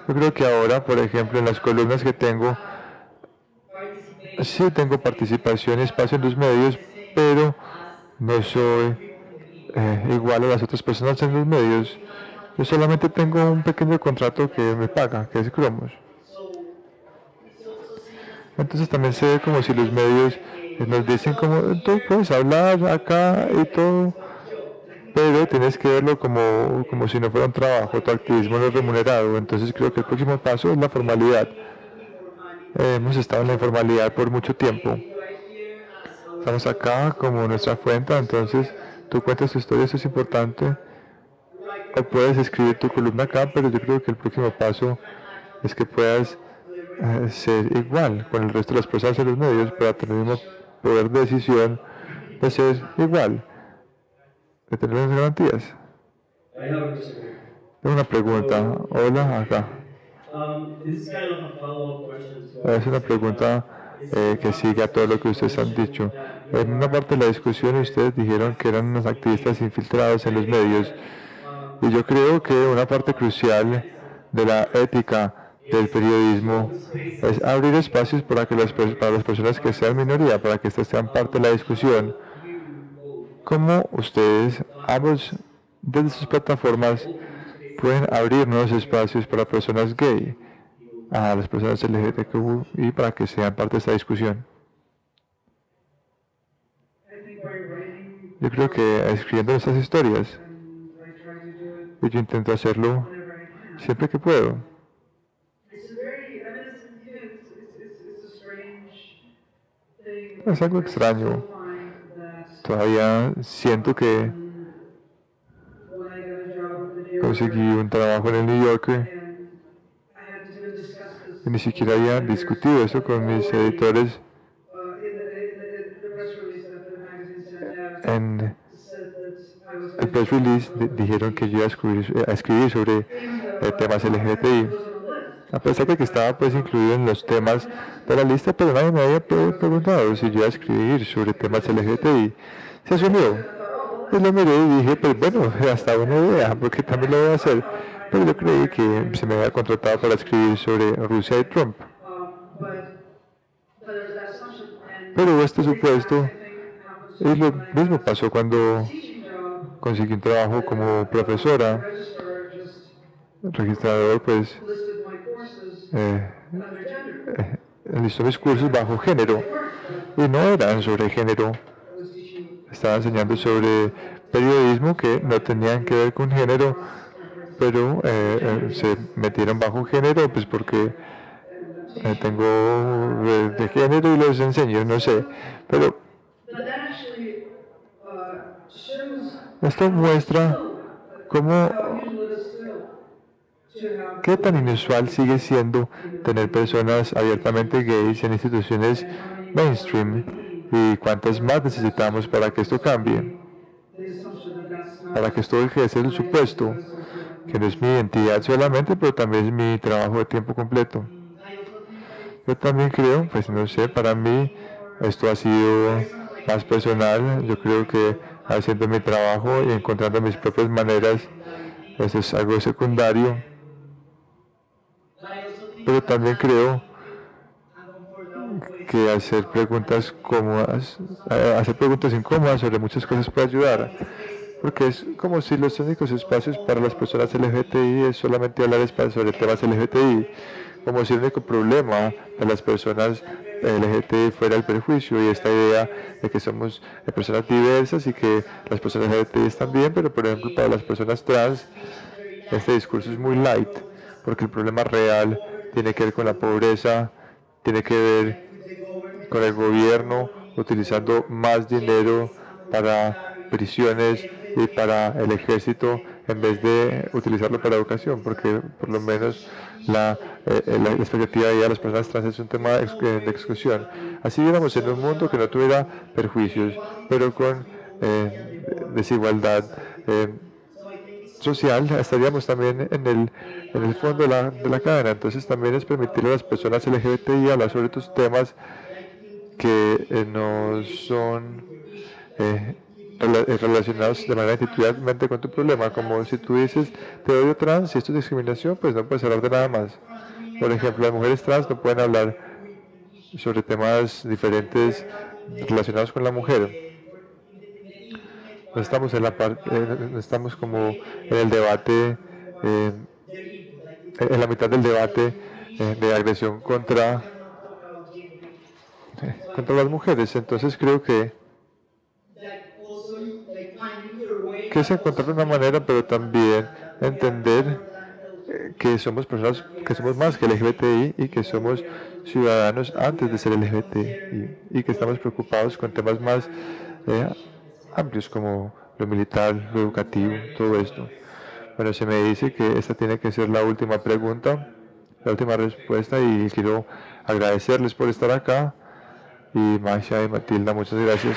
yo creo que ahora, por ejemplo, en las columnas que tengo, sí tengo participación y espacio en los medios, pero no soy igual a las otras personas en los medios. Yo solamente tengo un pequeño contrato que me paga, que es Cromos. Entonces también se ve como si los medios nos dicen como, tú puedes hablar acá y todo, pero tienes que verlo como si no fuera un trabajo, tu activismo no es remunerado. Entonces creo que el próximo paso es la formalidad. Hemos estado en la informalidad por mucho tiempo. Estamos acá como nuestra fuente, entonces tú cuentas tu historia, eso es importante. o puedes escribir tu columna acá, pero yo creo que el próximo paso es que puedas ser igual con el resto de las personas en los medios para tener el mismo poder de decisión de ser igual, de tener las garantías. I have a question here. Tengo una pregunta. Hola, acá. This is kind of a follow-up question to Es una pregunta que sigue a todo lo que ustedes han dicho. En una parte de la discusión ustedes dijeron que eran unos activistas infiltrados en los medios. Y yo creo que una parte crucial de la ética del periodismo es abrir espacios para las personas que sean minoría, para que estas sean parte de la discusión. ¿Cómo ustedes, ambos, desde sus plataformas, pueden abrir nuevos espacios para personas gay, a las personas LGBTQ y para que sean parte de esta discusión? Yo creo que escribiendo estas historias, y yo intento hacerlo siempre que puedo. Es algo extraño. Todavía siento que conseguí un trabajo en el New Yorker y ni siquiera había discutido eso con mis editores. En el press release dijeron que yo iba a escribir sobre temas LGBTI, a pesar de que estaba pues incluido en los temas de la lista, pero nadie me había preguntado si yo iba a escribir sobre temas LGBTI. Se asumió. Y lo miré y dije, pues bueno, hasta una idea, porque también lo voy a hacer. Pero yo creí que se me había contratado para escribir sobre Rusia y Trump. Pero este supuesto, y lo mismo pasó cuando conseguí un trabajo como profesora, registrador, pues listó mis cursos bajo género, y no eran sobre género. Estaba enseñando sobre periodismo que no tenían que ver con género, pero se metieron bajo género, pues porque tengo de género y los enseño, no sé. Pero esto muestra cómo qué tan inusual sigue siendo tener personas abiertamente gays en instituciones mainstream y cuántas más necesitamos para que esto cambie, para que esto deje de ser el supuesto, que no es mi identidad solamente, pero también es mi trabajo de tiempo completo. Yo también creo, pues no sé, para mí esto ha sido más personal. Yo creo que haciendo mi trabajo y encontrando mis propias maneras, eso es algo secundario. Pero también creo que hacer preguntas incómodas sobre muchas cosas puede ayudar, porque es como si los únicos espacios para las personas LGBTI es solamente hablar sobre temas LGBTI, como si el único problema de las personas LGBTI fuera el prejuicio y esta idea de que somos personas diversas y que las personas LGBTI están bien, pero por ejemplo para las personas trans este discurso es muy light, porque el problema real tiene que ver con la pobreza, tiene que ver con el gobierno utilizando más dinero para prisiones y para el ejército en vez de utilizarlo para educación, porque por lo menos la expectativa de vida de las personas trans es un tema de exclusión. Así viéramos en un mundo que no tuviera perjuicios, pero con desigualdad social, estaríamos también en el fondo de la cadena. Entonces también es permitirle a las personas LGBTI hablar sobre estos temas que no son relacionados de manera institucionalmente con tu problema, como si tú dices te odio trans y esto es discriminación, pues no puedes hablar de nada más. Por ejemplo, las mujeres trans no pueden hablar sobre temas diferentes relacionados con la mujer. No estamos estamos como en el debate, en la mitad del debate de agresión contra las mujeres. Entonces creo que es encontrar una manera, pero también entender que somos personas, que somos más que LGBTI y que somos ciudadanos antes de ser LGBTI y que estamos preocupados con temas más amplios como lo militar, lo educativo, todo esto. Bueno, se me dice que esta tiene que ser la última pregunta, la última respuesta, y quiero agradecerles por estar acá. Y Masha y Matilda, muchas gracias.